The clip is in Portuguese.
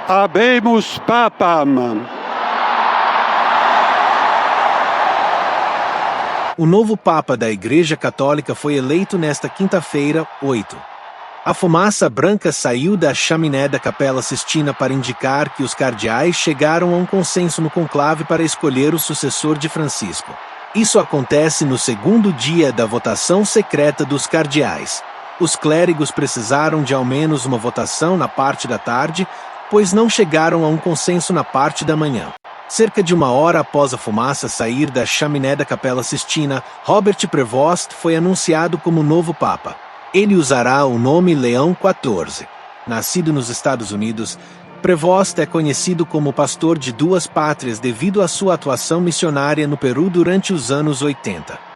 Habemus Papam. O novo Papa da Igreja Católica foi eleito nesta quinta-feira, 8. A fumaça branca saiu da chaminé da Capela Sistina para indicar que os cardeais chegaram a um consenso no conclave para escolher o sucessor de Francisco. Isso acontece no segundo dia da votação secreta dos cardeais. Os clérigos precisaram de ao menos uma votação na parte da tarde, pois não chegaram a um consenso na parte da manhã. Cerca de 1 hora após a fumaça sair da chaminé da Capela Sistina, Robert Prevost foi anunciado como novo Papa. Ele usará o nome Leão XIV. Nascido nos Estados Unidos, Prevost é conhecido como pastor de duas pátrias devido à sua atuação missionária no Peru durante os anos 80.